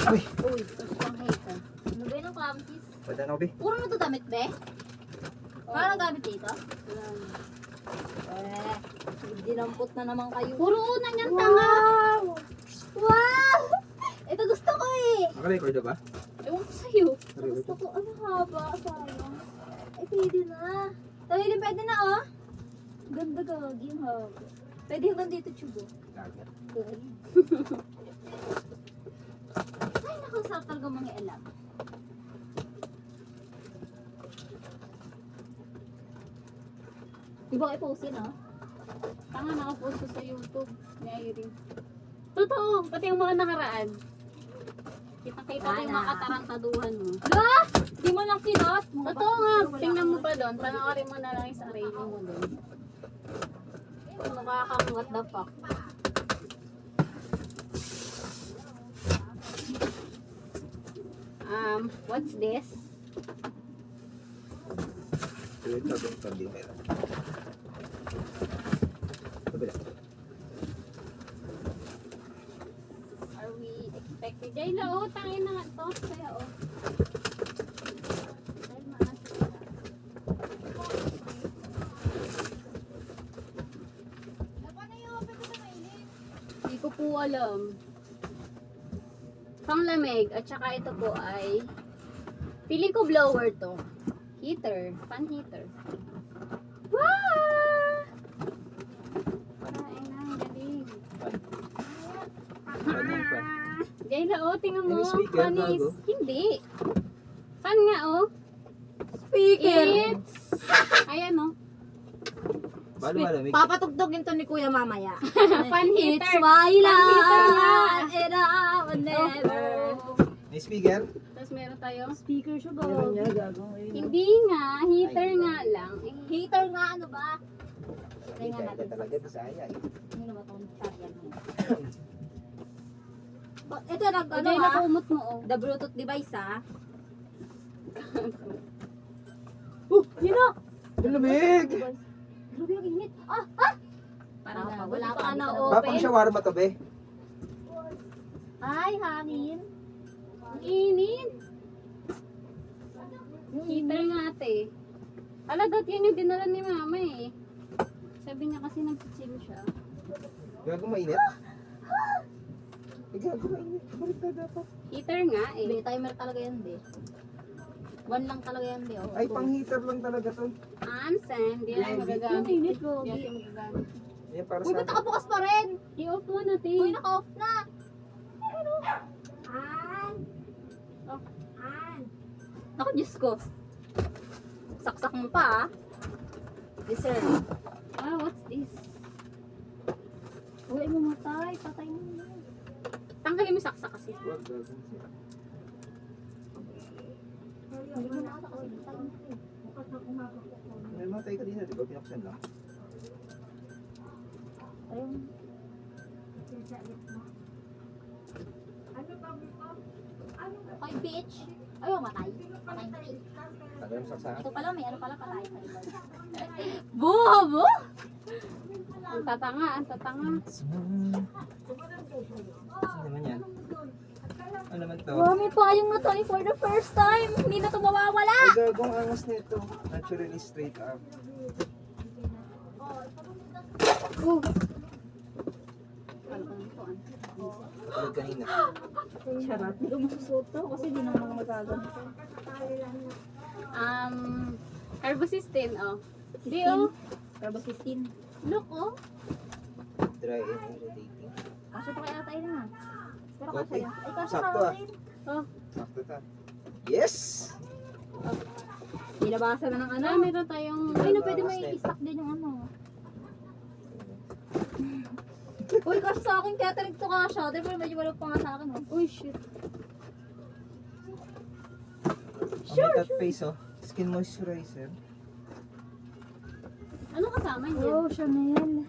Uy! Uy, gusto kong hate ah. Ano ba yun ang clumsies? Pwede na, Obi. Puro mo ito damit, be? Parang gamit dito? Dinampot na naman kayo. Puro una niyan, tanga! Wow! Ito gusto ko eh! Naka-record na ba? Ewan ko sa'yo. Gusto ko, ano haba, sayang. Ay, pwede na. Tawilin, pwede na oh. Ganda gagi, ang haba. Pwede hanggang dito, Chubo. Gagat. Ay, nakasarap talaga mga alam. Di ba i-post yun, oh? Tanga, nakapost ko sa YouTube ni Irene. Totoo, pati yung mga nakaraan. Kita-kita ko yung mga katarantaduhan mo. Hala! Di mo lang kinot. Totoo nga, tingnan mo pa doon. Panoorin mo na lang yung sarili mo doon. Mukha kang what the fuck. What's this? Tuloy ito, doon ito, hindi meron. Kabila. Are we expected? Jayla, oh, tangin na nga to. Kaya, oh. Dahil maasok na. Hindi ko po alam. Panglamig, at saka ito po ay feeling ko blower to. Heater, fan heater. Wow! Ay na, galing. Ano yung fan? Jayla, oh, tingnan mo. May speaker, Fan is, bago? hindi. Fan nga, oh. Speaker! It's, ayan, oh. Balo malamig. Papatugtogin to ni Kuya mamaya. Fan heater. It's my Fan heater nga. life and I will never. May speaker? Tapos meron tayong Speaker siya ba? hindi nga, heater nga lang. Eh, Hater nga ano ba? Try nga Hindi natin. talaga ito sa aya. Ano naman itong charger mo? Ito nag ano Jay, ah? nakumot mo, oh. The Bluetooth device ah. Yun na! Ang lamig! Grabe ang init. Parang Wala, wala pa pa na, na oh. Papang shawarma to, be. Ay, hangin. Ang init. Heater nga, ate. Alagat yan yung dinala ni mama, eh. Sabi niya kasi nag-chill siya. Gago mainit? Gago mainit. Balik na dapat. Heater nga, eh. Be, timer talaga yan, be. One lang talaga yan, be. Oh. Ay, pang heater lang talaga to. Ansan, hindi na Ay, magagamit. ang init, Hindi Gogi. natin magagamit. Yan para Uy, sa ba't nakabukas pa rin? I-off mo na, te. Uy, naka-off na. An! Oh. An! Naku, Diyos ko. Saksak mo pa, ah. Dessert. Ah, what's this? Uy, mamatay. Patay mo na. Tanggalin mo saksa kasi. Wag, gago siya. Hindi mo na ata kasi patay mo eh. May matay ka din na, di ba? Pinaksan lang. Ayun. Ay, bitch. Ayaw, matay. Patay na rin. Tagal mo saksa. Ito pala, may ano pala patay. Bobo! Ang tatanga, ang tatanga. Ano naman yan? Ano naman to? Mami, payong na tayo for the first time. Hindi na ito mawawala. Ay, gagong angas nito. Naturally straight up. Ano ba nito? Tulad kanina. Charot. Hindi ko masusuot to kasi di naman magagamit. Carbosystin, oh. Di, oh. Carbo 15. Look, oh. Dry and irritating. Kasya pa kaya tayo na. Pero kasya Okay. yan. Ay, kasya Sakto, sa ah. akin. Oh, Sakto ta. Yes! Nilabasan na ng ano. ah, meron tayong... Ay, no, pwede may i-stock din yung ano. Uy, kasya sa akin. Kaya tarig to kasya. Pero medyo wala pa nga sa akin. Oh. Uy, shit. Sure, that face, oh. Skin moisturizer. Ano kasama niya? Oh, Chanel.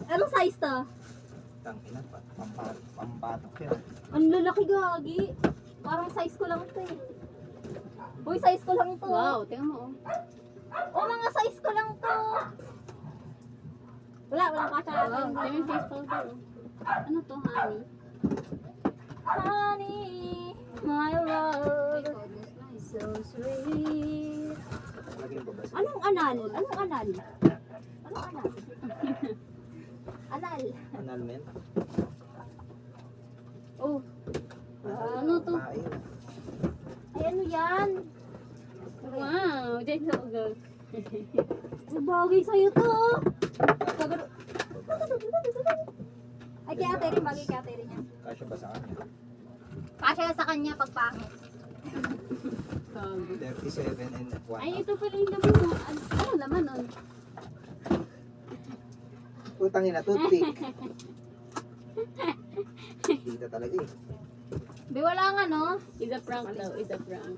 Anong size to? Tangina pa. Pampatok yan. Ang lalaki gagi. Parang size ko lang to eh. Uy, size ko lang to. Wow, tingnan mo, oh. Oh, mga size ko lang to. Walang kasya. Wow, tingnan yung face powder, oh. Ano to, honey? Honey, my love, so sweet. Lagyan ko ba sa... Anong anal? Anong anal? Anong anal? Anal. Annulment? Oh, ano to? Pain. Ay, ano yan? Wow, dyan sa ugal. Bagay sa'yo to. Gagano. Babae. Ay, kay ate rin. Bagay kay ate rin yan. Kasya ba sa kanya? Kasya sa kanya pag pangit. Gago. 37 and 1 Ay, up. ito pala yung laman mo. Ano laman nun? Putang ina, toothpick. Kita talaga eh. Be, wala nga, no? Is a prank daw, is a prank.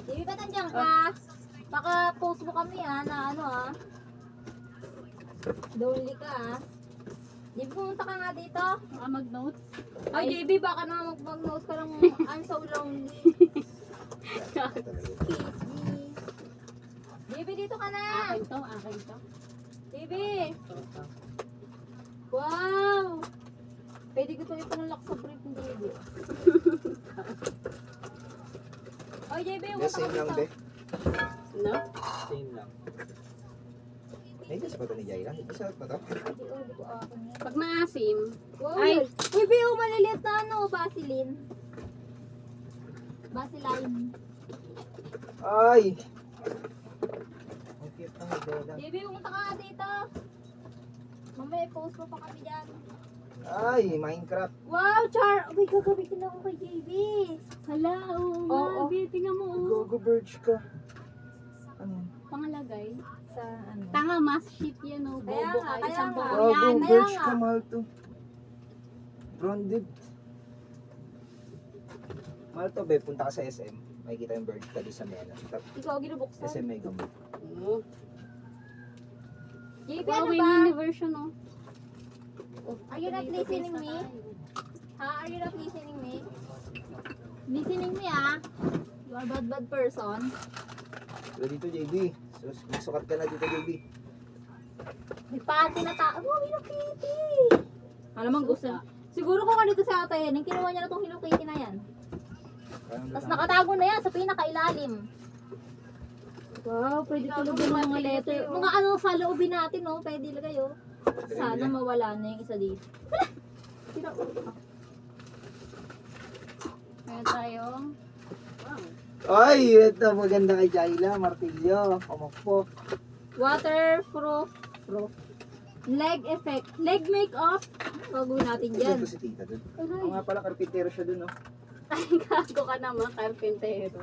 Hindi ba nandiyan ka? Baka post mo kami, na ano, lonely ka, Di pumunta ka nga dito. Baka mag-notes. Ay, JB, baka naman mag-notes ka lang. I'm so lonely. Kita talaga. Kiss me. JB, dito ka na. Akin to, akin to. JB. Wow. Pwede ko itong ipanalak sa brief ng JB. Oy, JB, Be, pumunta ka same lang be. dito. No? Same lang. Ay, gusto ba ito ni Jaira? Isa ba ito? Hindi ko akin yan. Pag maasim, Wow, Ay. JB, maliliit na ano, Vaseline. Vaseline. Ay! Ang cute ng idea. JB, pumunta ka nga dito. Mamaya post mo pa kami dyan. Ay, Minecraft. Wow, Char! Uy, gagamitin ako kay JB. hala, oo nga, Oo. Bi, tingnan mo. oh. Go birch ka. Ano? Pangalagay. Sa ano? Tanga, mass sheet yan, oh. Kaya Bobo nga, ka, kaya isang nga. buo Oh, yan. go kaya birch nga. ka, mahal to. Mahal to, be. Punta ka sa SM. Makikita yung birch ka doon sa Mena. Ikaw ginubuksan. SM Mega Mall. Oo. JB, Wow, ano may ba? mini version, oh. Oh, Are you not dito, listening base me? na tayo. Ha? Are you not listening me? Listening me, You are bad person. So, dito, JB. So, sukat ka na dito, JB. May pati na tao. Oh, Hello Kitty. Alam mo, gusto. Siguro kung ano dito sa ate, yung kinuha niya na itong Hello Kitty na yan. Tapos nakatago na yan sa pinakailalim. Wow, pwede tulogin ng mga letter. Mga ano sa loobin natin, no? Pwede ilagay, oh. Sana mawala na yung isa dito. Tira, Meron tayong, wow. Ay, ito maganda kay Jaila. Martilyo. Pamakpok. Waterproof. Leg effect. Leg makeup. Gagawin natin dyan. Ito si tita dun. Ay, Oo nga pala, karpintero siya dun, no? ay, gago ka naman, karpentero.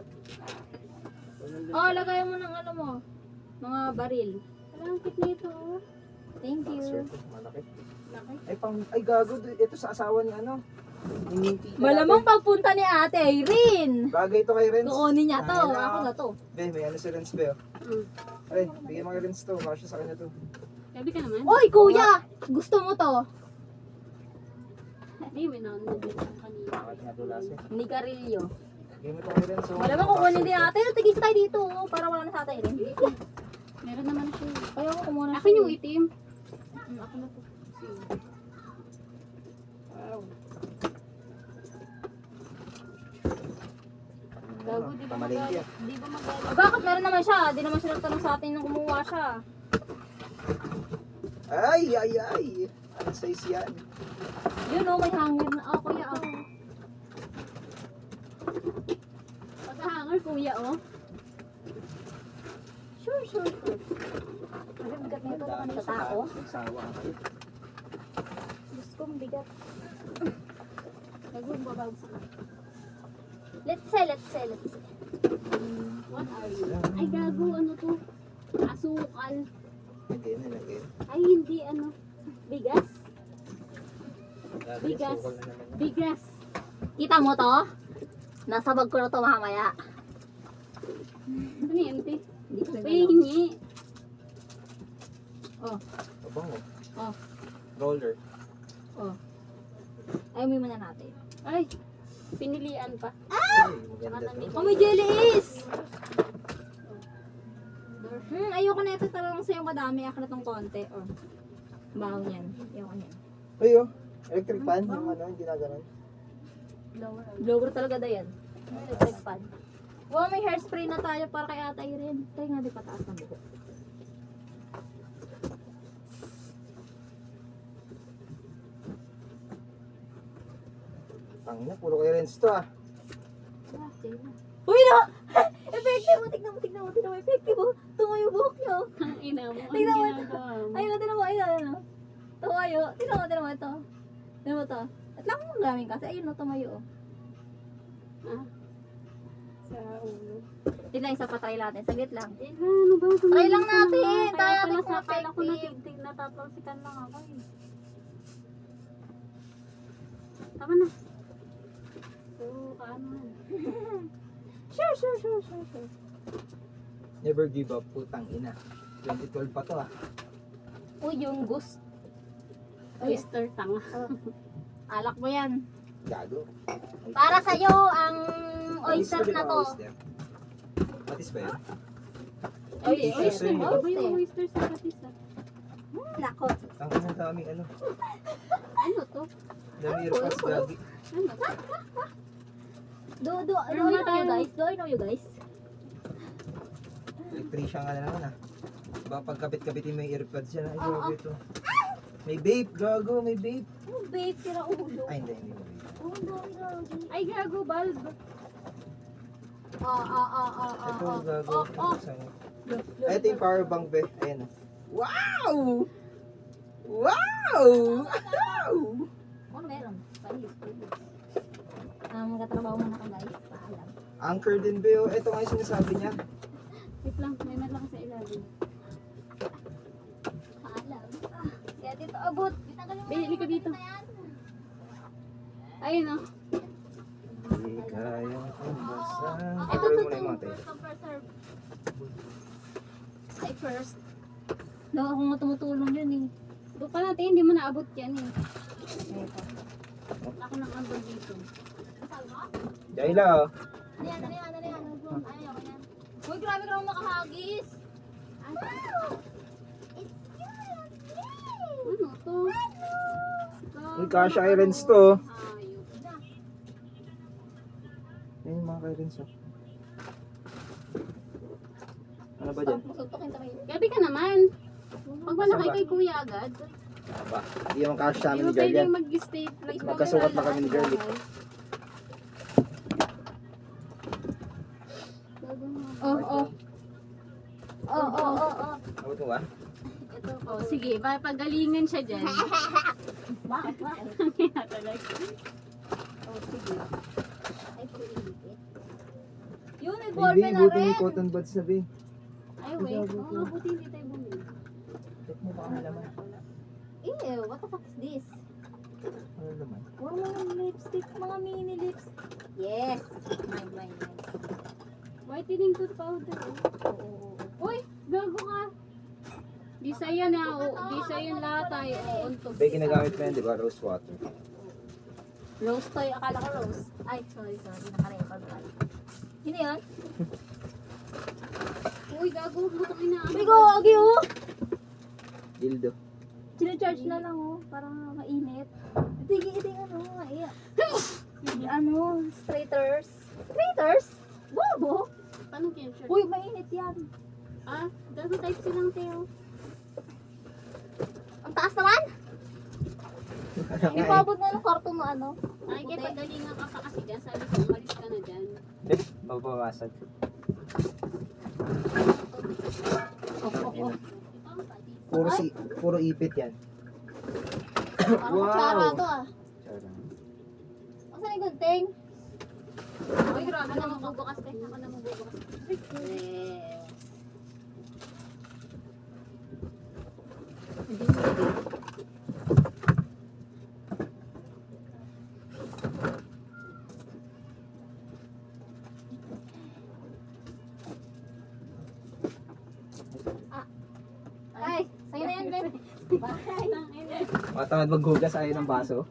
Oh, lagay mo ng ano mo. Mga baril. Ang cute nito, oh. Thank Sir, you. malaki. Laki. Ay, gago. Ito sa asawa ni ano. Ni tita Malamang natin. pagpunta ni ate Irene. Bagay ito kay Renz. Kukunin niya to. Ay, na. Ako na to. Be, may ano si Renz, be. Mm. Ay, bigyan mo kay Renz to. Baka siya sa kanya to. Sabi ka naman? Oy, kuya! Gusto mo to? Hindi, may nanonood din ako kanina. Bakit nga to lasa? Ni Carillo. Bigyan mo to kay Renz. oh. Malamang kukunin din natin. Tigis tayo dito. Para wala na sa ate Irene. Meron naman siya. Kaya ako kumuha na Akin yung itim. Ako na to. Wow. Gago, di ba Pamalengke. magalit? Di ba magalit? Bakit meron naman siya? Di naman siya nagtanong sa atin nung kumuha siya. Ay, ay, ay. Ang size yan. Yun oh, may hanger na. Oh, kuya oh. Pagkahanger, kuya, oh. Sure. Ano bigat nito naman sa tao? Nagsawa ka. Diyos ko, bigat. Gago, babagsak. Let's say. What are you? Ay, gago, ano to? Asukal. Again and again. Ay, hindi, ano. Bigas? Grabe, Bigas. sukol na naman yan. Bigas. Kita mo to? Nasa bag ko na to mamaya. Ano yan, te? Hindi ko Pahingi. Abang, oh. Oh. Roller. Ay, may muna natin. Ay, pinilian pa. Ay, maganda to. Oh, may jelly is! Ayoko na ito talagang sa'yo madami. Ako na tong konti. Oh. Baho niyan. Ayoko niyan. Uy, oh. Electric fan, yung ano, hindi na ganun. Blower. Blower talaga na yan. Electric fan. Wow, may hairspray na tayo para kay Ate Irene. Tayo nga di pataas ng buhok. Tangina, puro kay Renz to ah. Uy na! Effective! Tignan mo, tignan mo, tignan mo. Effective oh. Tumayo yung buhok nyo. Ang ina mo. Ang Tingnan mo. ginagawa mo. Ayun, tignan mo, ayun. Tumayo. Tignan mo ito. Tignan mo to. At lang mo gaming kasi. Ayun, no, tumayo oh. Ah. Sa ulo. Tignan, isa pa try natin. Saglit lang. Ano ba? Try lang natin. Try Kaya natin pala kung sa akala ko effective. natatalsikan lang ako eh. Tama na. So, paano? Sure. Never give up, putang ina. 2012 pa to ah. Uy, yung goose. Oyster tanga. Alak mo yan. Gago. Para sa'yo, ang oyster na to. Patis ba yan? Ay, oyster. oyster. Iba yung oyster sa patis ah. Nako. Ang isang daming ano. Ano to? Daming earpads gagi. Ano to? Do I know you guys? Electrician ka na naman ah. Baka pagkabit-kabitin mo yung earpads yan. Ay, Oo. gago ito. May vape, gago, may vape. Oh, babe, sira ulo. Ay, hindi mo vape. Oh, dami. Ay, gago, bulb. Ito, gago. Oh. Ay, ito yung power bank, be. Ayan ah. Wow! Wow! Wow! Ano meron? Palis. Magkatrabaho muna ka guys. Paalam. Anchor din, be. Oh. Ito nga yung sinasabi niya. Wait lang, may lang sa ilalim. Paalam. Kaya dito abot. Bitanggalin mo. Bili ka dito. Ayun oh. Hindi kayang umbasan. Ito, Tuloy mo na yung mga tayo. Ay, first. No, ako nga tumutulong yun eh. Doon pa natin, hindi mo naabot yan eh. Ito. Ako nang ambag dito. Jaila, oh. Ano yan? Ayaw ko yan. Uy, grabe ka naman makahagis. It's cute. Ano to? Uy, Kasha Irons to, oh. Ayun. Yan yung mga Irons, oh. Ano ba dyan? Suntukin kami. Gabi ka naman. Pag malaki kay kuya agad. Ba, hindi yung cash sa Hindi amin mo ni Girl yan. pwedeng mag-stay like Magkasukat pa kami ni Girl, eh. Oh. Abot mo ba? Ito po. Sige, pagalingan siya dyan. Bakit? Kaya talaga. Oh, sige. Ay, pulilit. Yun, may Ay, ballpen Be, na buti rin. may cotton buds na, Be. Ay, wait. Oo nga, buti hindi tayo bumili. Check mo baka may laman. Ew, what the fuck is this? Ano laman? Wow, mga lipstick, mga mini lipstick. Yes! Mine. Whitening tooth powder. Oo. Uy, gago ka. Di sa'yo na. Di sa'yo lahat tayo. Untog. Be, ginagamit mo yan, di ba? Rose water. Rose toy, akala ko rose. Ay, sorry. Nakarecord ka. Sino yan? Uy, gago. Butang ina. May go, agi oh! Dildo. Sinacharge na lang oh, parang mainit. Ito ano, ano, straighters. Straighters? Bobo! Paano capture? Uy, mainit yan. Ah, gago type silang tayo. Ang taas naman! Ipabot na ng karton na ano. Ay, kaya pagalingan ka pa kasi dyan. Sabi ko, umalis ka na dyan. Be, mababasag. Oh. Puro ipit yan. Parang kutsara to ah. Tsara. Ang saan yung gunting? Uy, grabe na magbubukas tayo. Ako na magbubukas. Yes. Ay, sa'yo na yan, Ben. Bye. Matamad maghugas ayaw ng baso.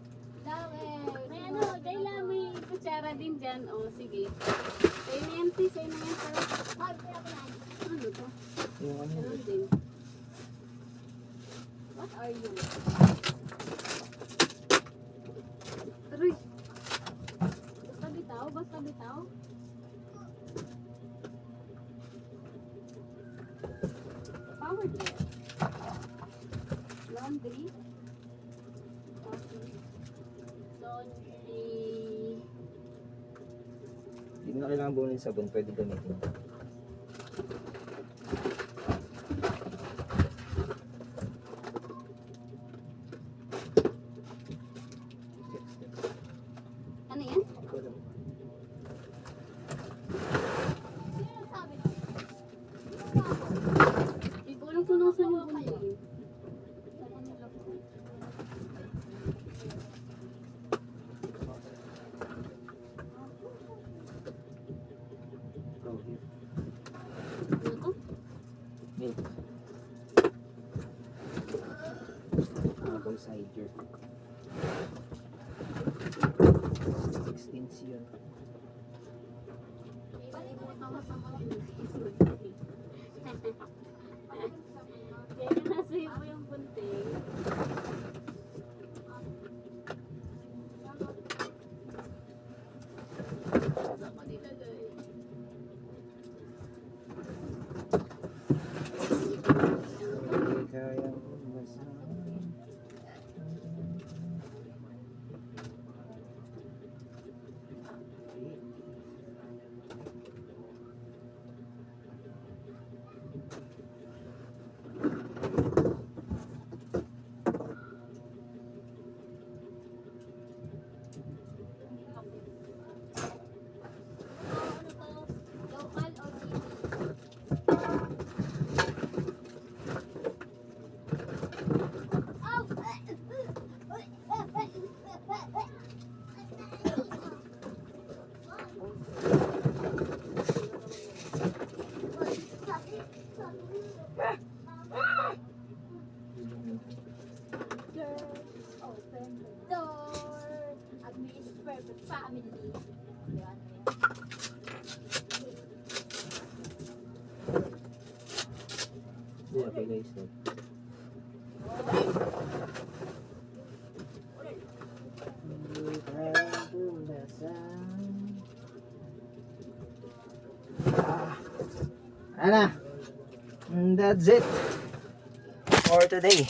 May ano, Dayla, may kutsara din dyan. O, sige. Sa'yo na yan, Tis. Sa'yo na yan. Ano to? Yung ano. Ano din? What are you? Laundry. Laundry. Hindi mo na kailangan buunin sabon, pwede gamitin. Ano yan? Hindi ko alam kung nasa yung bunti. Ano to? Milk. Apple cider. 16 yun. Kaya nasa iyo po yung bunting. Saan nilagay? Hindi kayang umasan. Open the door. A Miss Perfect Family. Yan. Okay guys. Hindi kayang umasan. Ano? That's it for today.